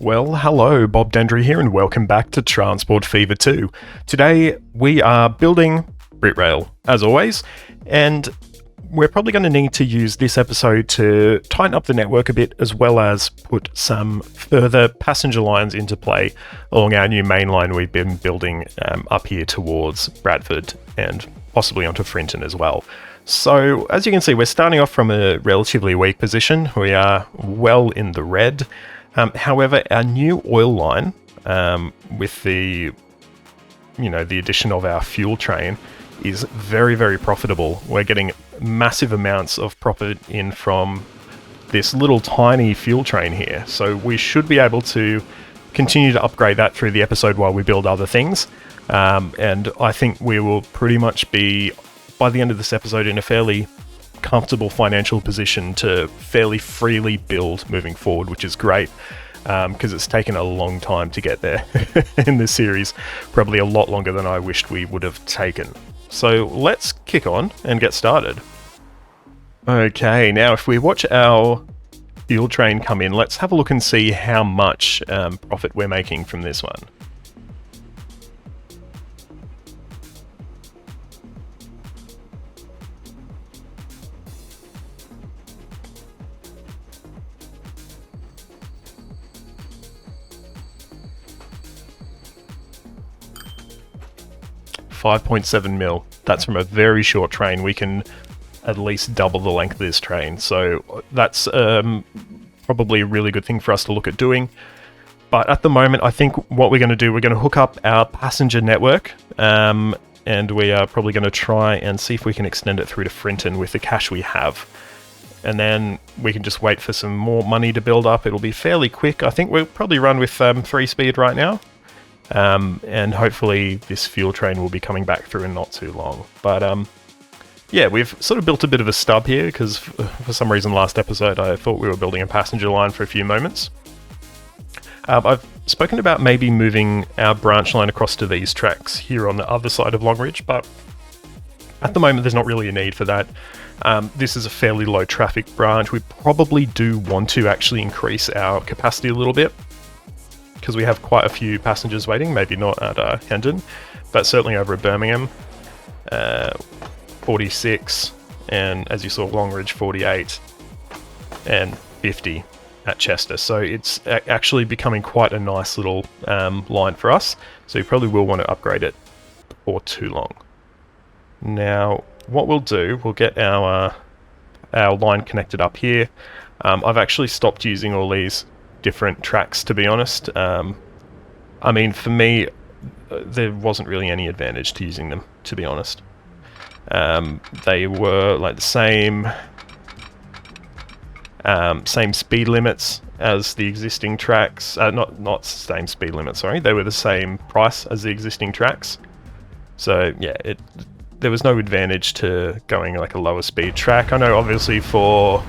Well, hello, Bob Dendry here, and welcome back to Transport Fever 2. Today, we are building BritRail, as always, and we're probably going to need to use this episode to tighten up the network a bit, as well as put some further passenger lines into play along our new main line we've been building up here towards Bradford and possibly onto Frinton as well. So, as you can see, we're starting off from a relatively weak position. We are well in the red. However, our new oil line, with the addition of our fuel train, is very, very profitable. We're getting massive amounts of profit in from this little tiny fuel train here. So we should be able to continue to upgrade that through the episode while we build other things. And I think we will pretty much be, by the end of this episode, in a fairly comfortable financial position to fairly freely build moving forward, which is great, because it's taken a long time to get there in this series, probably a lot longer than I wished we would have taken. So let's kick on and get started. Okay, now if we watch our fuel train come in, let's have a look and see how much profit we're making from this one. $5.7 mil. That's from a very short train. We can at least double the length of this train. So that's probably a really good thing for us to look at doing. But at the moment, I think what we're going to do, we're going to hook up our passenger network, and we are probably going to try and see if we can extend it through to Frinton with the cash we have. And then we can just wait for some more money to build up. It'll be fairly quick. I think we'll probably run with 3-speed right now. And hopefully this fuel train will be coming back through in not too long. But yeah, we've sort of built a bit of a stub here because for some reason last episode I thought we were building a passenger line for a few moments. I've spoken about maybe moving our branch line across to these tracks here on the other side of Longridge, but at the moment there's not really a need for that. This is a fairly low traffic branch. We probably do want to actually increase our capacity a little bit, because we have quite a few passengers waiting, maybe not at Hendon, but certainly over at Birmingham, 46, and as you saw, Longridge 48, and 50 at Chester. So it's actually becoming quite a nice little line for us, so you probably will want to upgrade it before too long. Now, what we'll do, we'll get our line connected up here. I've actually stopped using all these different tracks, to be honest. I mean, for me, there wasn't really any advantage to using them, to be honest. They were like the same speed limits as the existing tracks. Not same speed limits, sorry. They were the same price as the existing tracks. So yeah, there was no advantage to going like a lower speed track. I know, obviously, for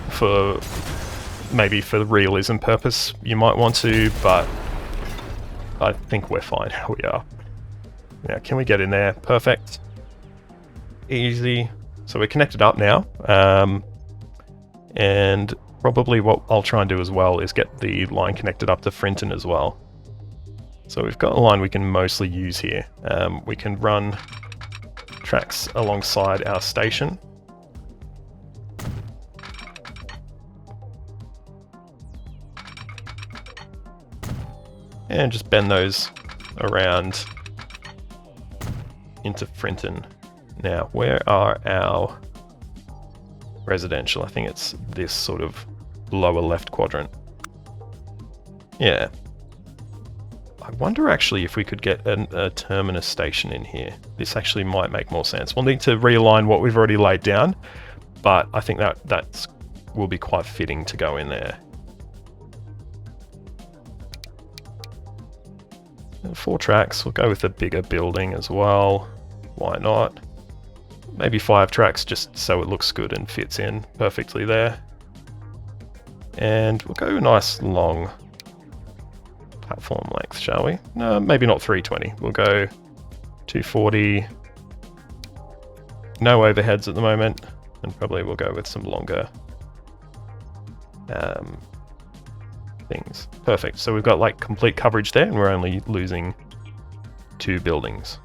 maybe for the realism purpose you might want to, but I think we're fine how we are. Now, can we get in there? Perfect. Easy. So we're connected up now, and probably what I'll try and do as well is get the line connected up to Frinton as well. So we've got a line we can mostly use here. We can run tracks alongside our station. And just bend those around into Frinton. Now, where are our residential? I think it's this sort of lower left quadrant. Yeah. I wonder actually if we could get a terminus station in here. This actually might make more sense. We'll need to realign what we've already laid down, but I think that will be quite fitting to go in there. 4 tracks, we'll go with a bigger building as well. Why not? Maybe 5 tracks just so it looks good and fits in perfectly there. And we'll go nice long platform length, shall we? No, maybe not 320. We'll go 240. No overheads at the moment, and probably we'll go with some longer things. Perfect. So we've got like complete coverage there, and we're only losing 2 buildings.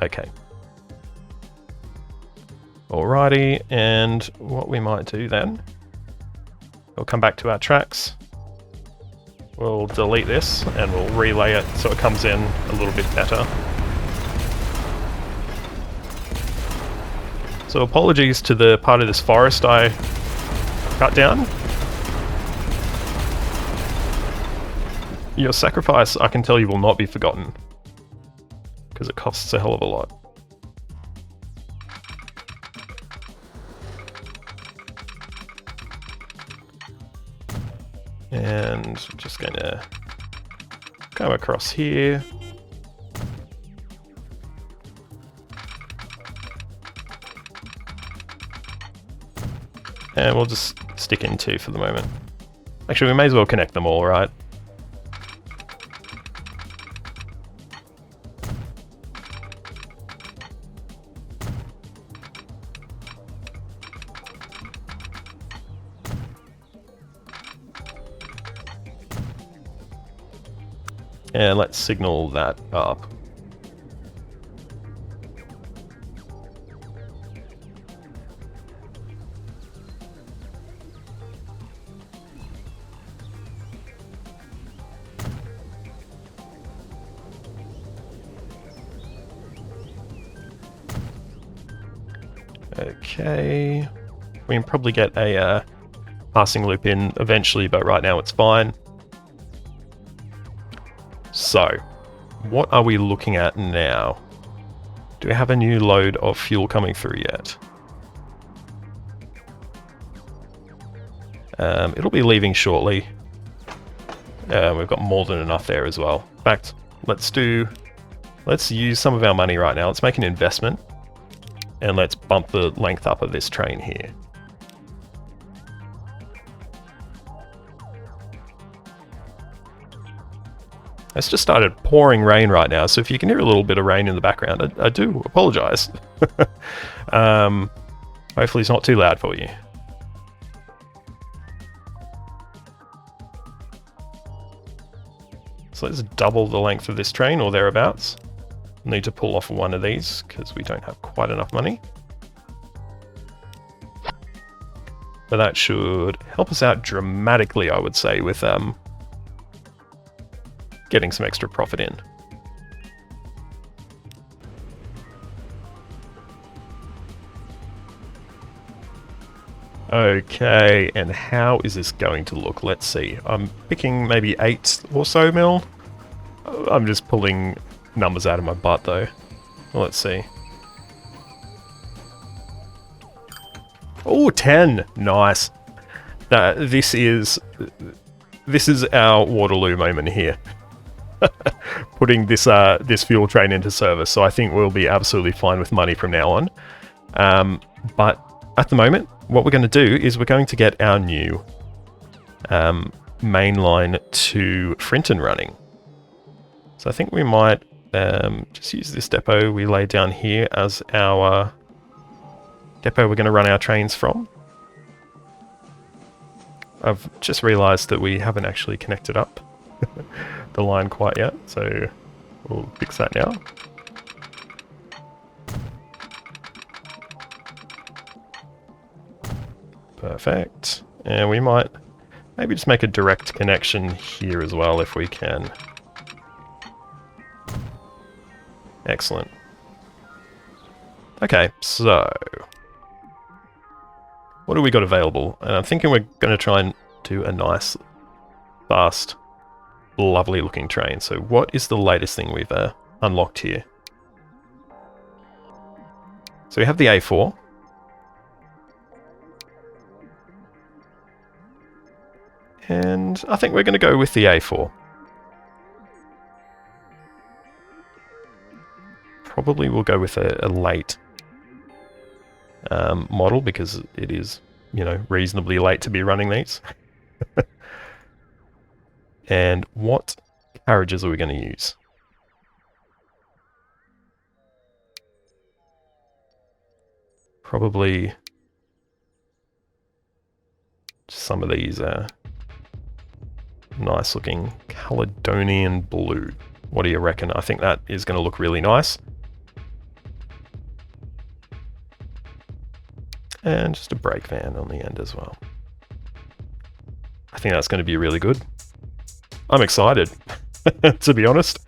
Okay. Alrighty, and what we might do then, we'll come back to our tracks. We'll delete this and we'll relay it so it comes in a little bit better. So apologies to the part of this forest I cut down. Your sacrifice, I can tell you, will not be forgotten, because it costs a hell of a lot. And just going to come across here. And we'll just stick in 2 for the moment. Actually, we may as well connect them all, right? And let's signal that up. Okay, we can probably get a passing loop in eventually, but right now it's fine. So, what are we looking at now? Do we have a new load of fuel coming through yet? It'll be leaving shortly. We've got more than enough there as well. In fact, let's use some of our money right now. Let's make an investment, and let's bump the length up of this train here. It's just started pouring rain right now, so if you can hear a little bit of rain in the background, I do apologise. Hopefully it's not too loud for you. So let's double the length of this train, or thereabouts. Need to pull off one of these, because we don't have quite enough money. But that should help us out dramatically, I would say, with getting some extra profit in. Okay, and how is this going to look? Let's see. I'm picking maybe 8 or so mil. I'm just pulling numbers out of my butt though. Let's see. Oh, 10! Nice. This is our Waterloo moment here. Putting this fuel train into service, so I think we'll be absolutely fine with money from now on. But at the moment, what we're going to do is we're going to get our new main line to Frinton running. So I think we might just use this depot we laid down here as our depot we're going to run our trains from. I've just realised that we haven't actually connected up the line quite yet, so we'll fix that now. Perfect. And we might maybe just make a direct connection here as well if we can. Excellent. Okay, so what do we got available? And I'm thinking we're going to try and do a nice, fast, lovely looking train. So what is the latest thing we've unlocked here? So we have the A4. And I think we're going to go with the A4. Probably we'll go with a late model, because it is, you know, reasonably late to be running these. And what carriages are we going to use? Probably some of these nice looking Caledonian blue. What do you reckon? I think that is going to look really nice. And just a brake van on the end as well. I think that's going to be really good. I'm excited, to be honest.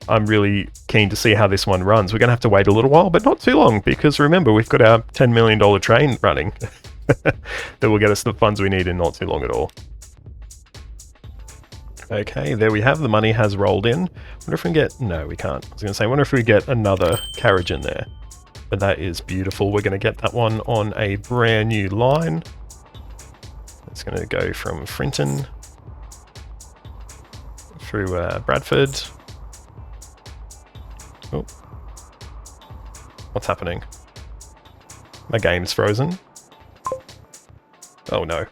I'm really keen to see how this one runs. We're going to have to wait a little while, but not too long, because remember, we've got our $10 million train running that will get us the funds we need in not too long at all. Okay, there we have. The money has rolled in. Wonder if we can get... No, we can't. I was going to say, wonder if we get another carriage in there. But that is beautiful. We're going to get that one on a brand new line. It's going to go from Frinton through Bradford. Oh. What's happening? My game's frozen. Oh no.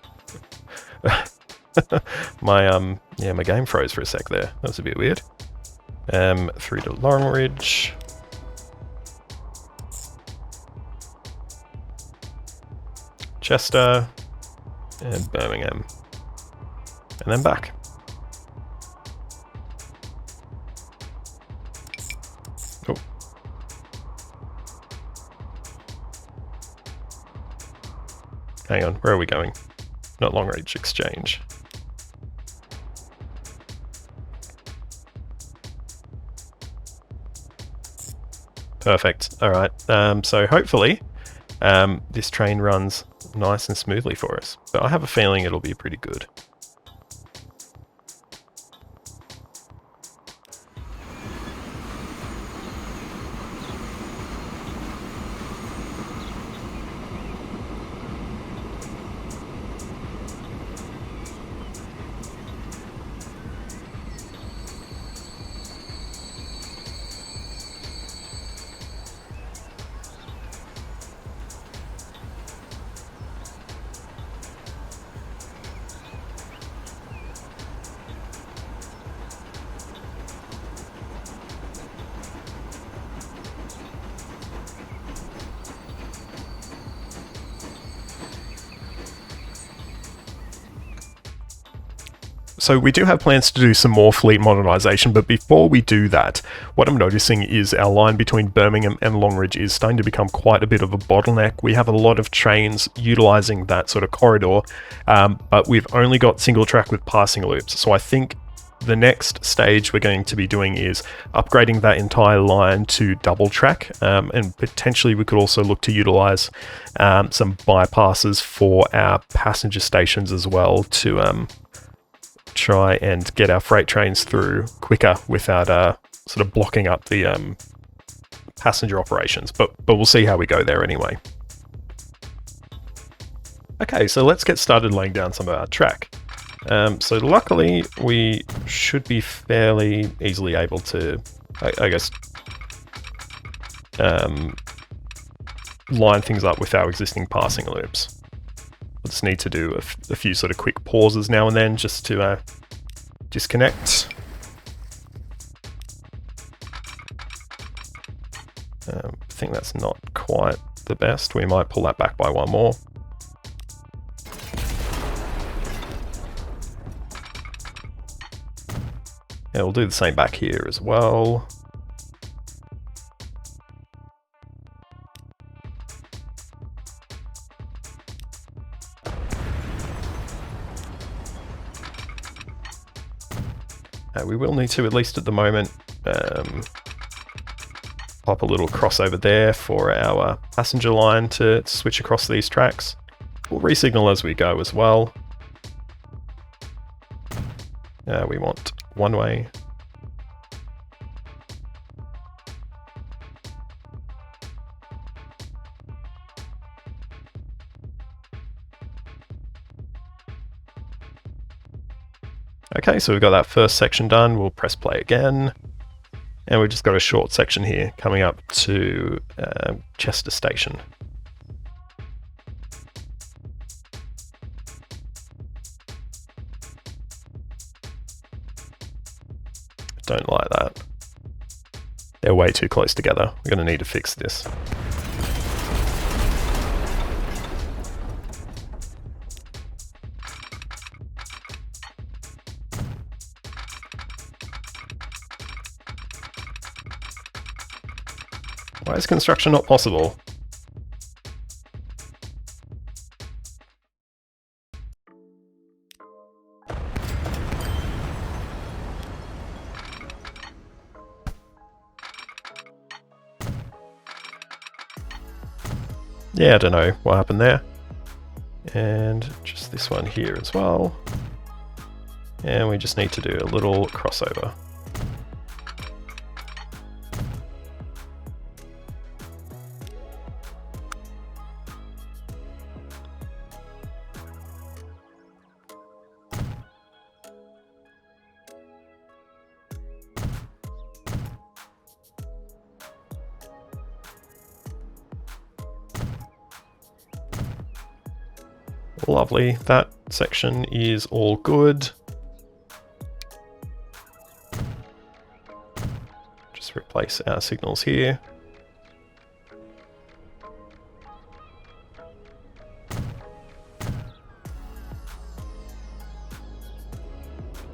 My game froze for a sec there. That was a bit weird. Through to Longridge. Chester. And Birmingham. And then back. Oh. Hang on, where are we going? Not Longreach Exchange. Perfect. Alright, so hopefully this train runs nice and smoothly for us. But I have a feeling it'll be pretty good. So we do have plans to do some more fleet modernisation, but before we do that, what I'm noticing is our line between Birmingham and Longridge is starting to become quite a bit of a bottleneck. We have a lot of trains utilising that sort of corridor, but we've only got single track with passing loops. So I think the next stage we're going to be doing is upgrading that entire line to double track, and potentially we could also look to utilise some bypasses for our passenger stations as well to try and get our freight trains through quicker without sort of blocking up the passenger operations, but we'll see how we go there anyway. Okay, so let's get started laying down some of our track. So luckily we should be fairly easily able to, I guess, line things up with our existing passing loops. Just need to do a few sort of quick pauses now and then just to disconnect. I think that's not quite the best. We might pull that back by one more. Yeah, we'll do the same back here as well. We will need to, at least at the moment, pop a little crossover there for our passenger line to switch across these tracks. We'll re-signal as we go as well. We want one way. Okay, so we've got that first section done. We'll press play again. And we've just got a short section here coming up to Chester Station. Don't like that. They're way too close together. We're going to need to fix this. Why is construction not possible? Yeah, I don't know what happened there. And just this one here as well. And we just need to do a little crossover. Lovely, that section is all good. Just replace our signals here.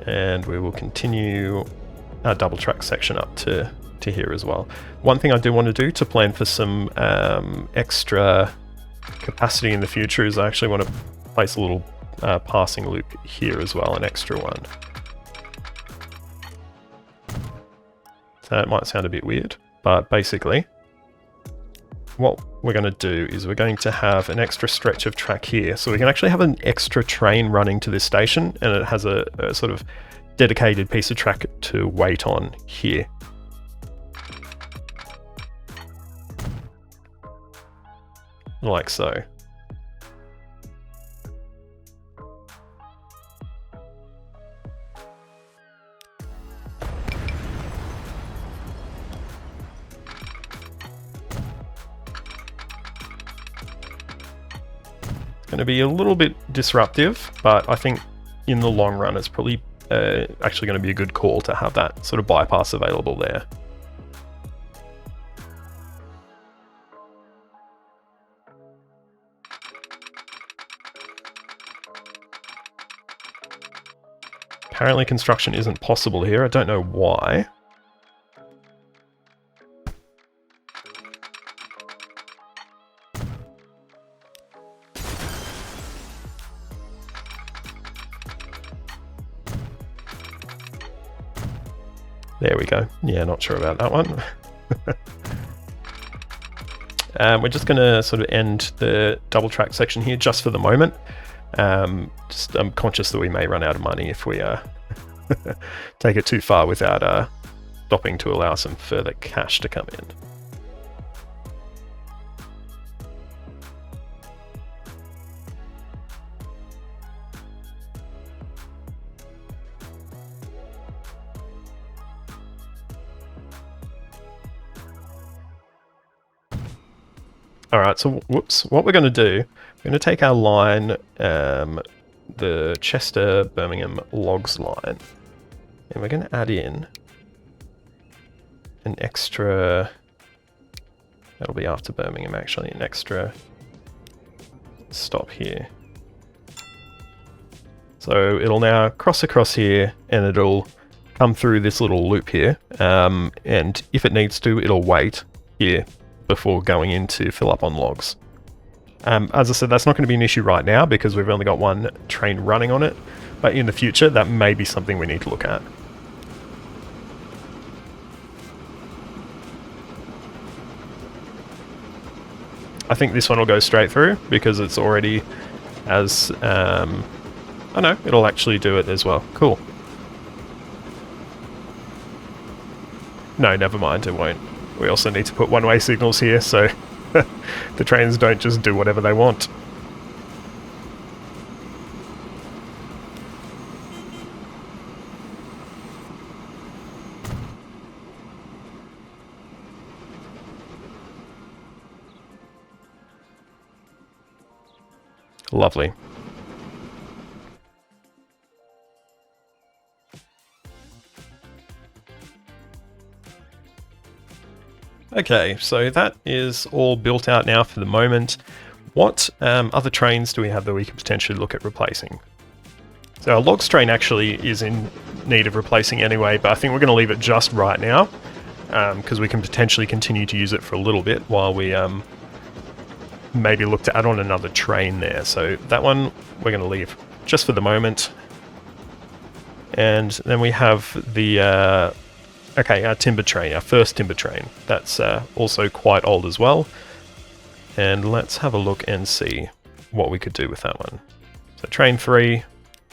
And we will continue our double track section up to here as well. One thing I do want to do to plan for some extra capacity in the future is I actually want to place a little passing loop here as well, an extra one. So it might sound a bit weird, but basically what we're going to do is we're going to have an extra stretch of track here, so we can actually have an extra train running to this station, and it has a sort of dedicated piece of track to wait on here. Like so. Going to be a little bit disruptive, but I think in the long run it's probably actually going to be a good call to have that sort of bypass available there. Apparently construction isn't possible here, I don't know why. There we go. Yeah, not sure about that one. We're just going to sort of end the double track section here just for the moment. I'm conscious that we may run out of money if we take it too far without stopping to allow some further cash to come in. Alright, so whoops, what we're going to do, we're going to take our line, the Chester Birmingham logs line, and we're going to add in an extra, that'll be after Birmingham actually, an extra stop here. So it'll now cross across here and it'll come through this little loop here, and if it needs to, it'll wait here before going in to fill up on logs. As I said, that's not going to be an issue right now because we've only got one train running on it, but in the future that may be something we need to look at. I think this one will go straight through because it's already as, oh no, it'll actually do it as well. Cool. No, never mind, it won't. We also need to put one-way signals here so the trains don't just do whatever they want. Lovely. Okay, so that is all built out now for the moment. What other trains do we have that we could potentially look at replacing? So our logs train actually is in need of replacing anyway, but I think we're going to leave it just right now. because we can potentially continue to use it for a little bit while we maybe look to add on another train there. So that one we're going to leave just for the moment. And then we have the, our timber train, our first timber train. That's also quite old as well. And let's have a look and see what we could do with that one. So train 3,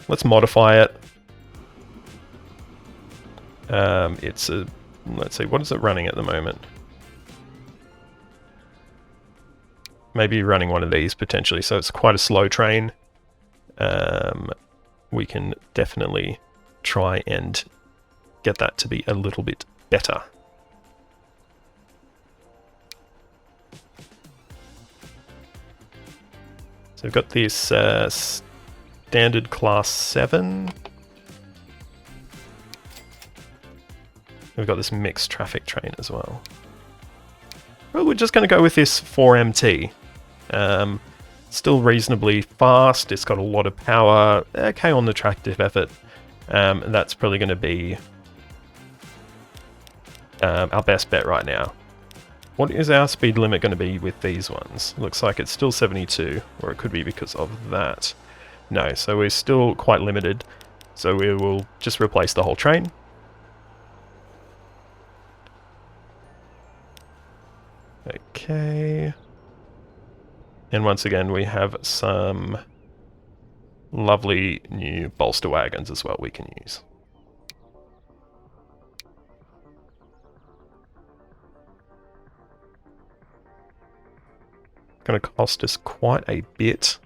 let's modify it. It's a, let's see, what is it running at the moment? Maybe running one of these potentially, so it's quite a slow train. We can definitely try and get that to be a little bit better. So we've got this standard class 7. We've got this mixed traffic train as well. Well, we're just going to go with this 4MT. Still reasonably fast, it's got a lot of power, okay on the tractive effort. And that's probably going to be our best bet right now. What is our speed limit going to be with these ones? Looks like it's still 72, or it could be because of that. No, so we're still quite limited. So we will just replace the whole train. Okay. And once again, we have some lovely new bolster wagons as well we can use. Going to cost us quite a bit,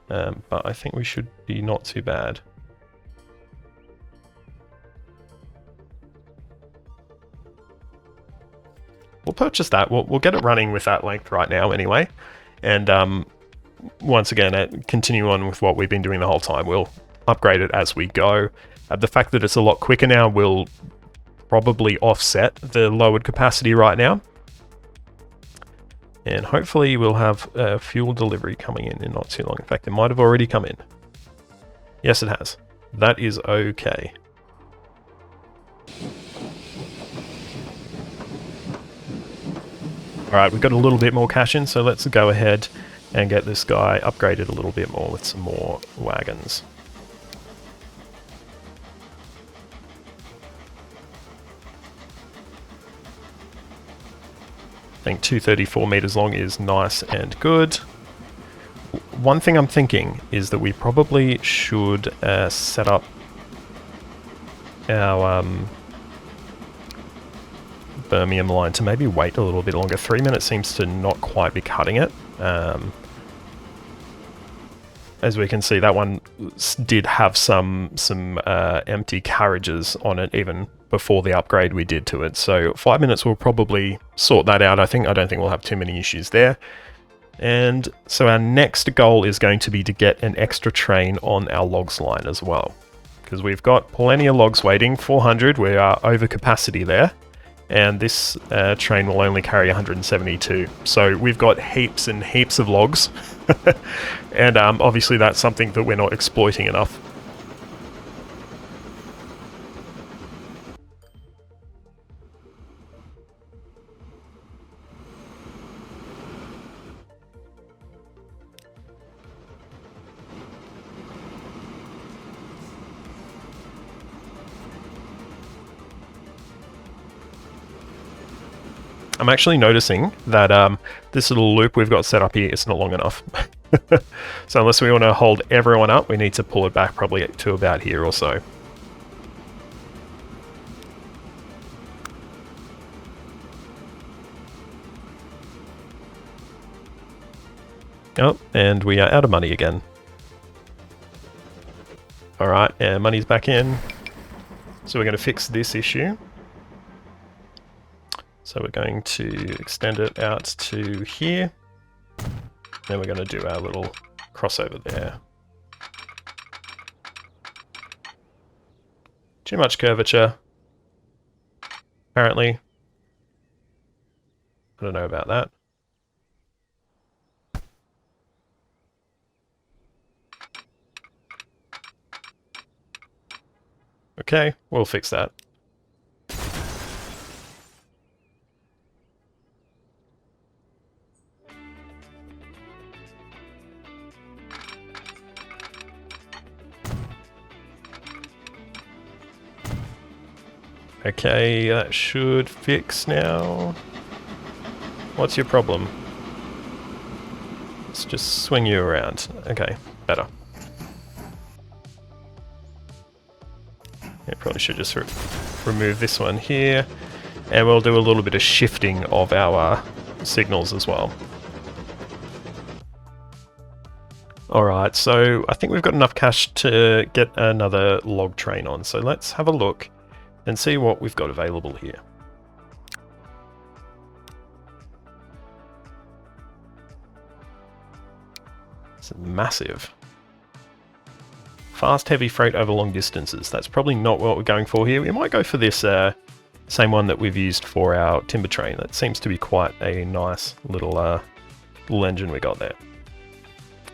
but I think we should be not too bad. We'll purchase that. We'll get it running with that length right now anyway. And once again, continue on with what we've been doing the whole time. We'll upgrade it as we go. The fact that it's a lot quicker now will probably offset the lowered capacity right now. And hopefully we'll have fuel delivery coming in not too long. In fact, it might have already come in. Yes, it has. That is okay. Alright, we've got a little bit more cash in, so let's go ahead and get this guy upgraded a little bit more with some more wagons. I think 234 meters long is nice and good. One thing I'm thinking is that we probably should set up our Birmingham line to maybe wait a little bit longer. 3 minutes seems to not quite be cutting it. As we can see, that one did have some empty carriages on it even before the upgrade we did to it. So 5 minutes will probably sort that out. I don't think we'll have too many issues there. And so our next goal is going to be to get an extra train on our logs line as well, because we've got plenty of logs waiting. 400, we are over capacity there. And this train will only carry 172. So we've got heaps and heaps of logs. And obviously that's something that we're not exploiting enough. I'm actually noticing that this little loop we've got set up here is not long enough. So unless we want to hold everyone up, we need to pull it back probably to about here or so. Oh, and we are out of money again. Alright, and money's back in. So we're going to fix this issue. So we're going to extend it out to here. Then we're going to do our little crossover there. Too much curvature, apparently. I don't know about that. Okay, we'll fix that. Okay, that should fix now. What's your problem? Let's just swing you around. Okay, better. Yeah, probably should just remove this one here. And we'll do a little bit of shifting of our signals as well. Alright, so I think we've got enough cash to get another log train on. So let's have a look and see what we've got available here. It's massive. Fast, heavy freight over long distances. That's probably not what we're going for here. We might go for this same one that we've used for our timber train. That seems to be quite a nice little engine we got there.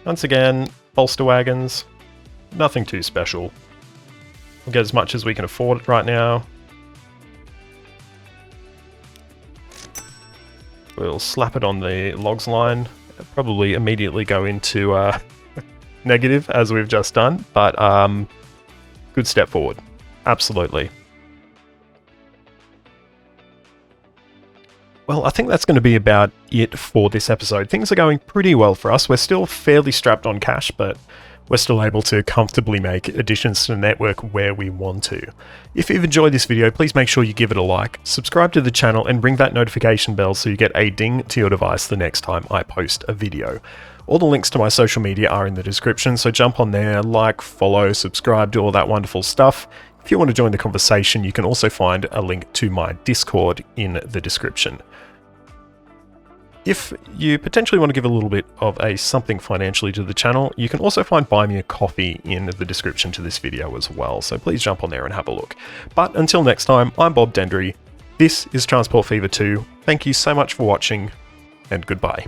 Once again, bolster wagons. Nothing too special. We'll get as much as we can afford right now. We'll slap it on the logs line. Probably immediately go into negative as we've just done, but good step forward. Absolutely. Well, I think that's going to be about it for this episode. Things are going pretty well for us. We're still fairly strapped on cash, but we're still able to comfortably make additions to the network where we want to. If you've enjoyed this video, please make sure you give it a like, subscribe to the channel, and ring that notification bell so you get a ding to your device the next time I post a video. All the links to my social media are in the description, so jump on there, like, follow, subscribe, do all that wonderful stuff. If you want to join the conversation, you can also find a link to my Discord in the description. If you potentially want to give a little bit of a something financially to the channel, you can also find Buy Me a Coffee in the description to this video as well, so please jump on there and have a look. But until next time, I'm Bob Dendry, this is Transport Fever 2, thank you so much for watching, and goodbye.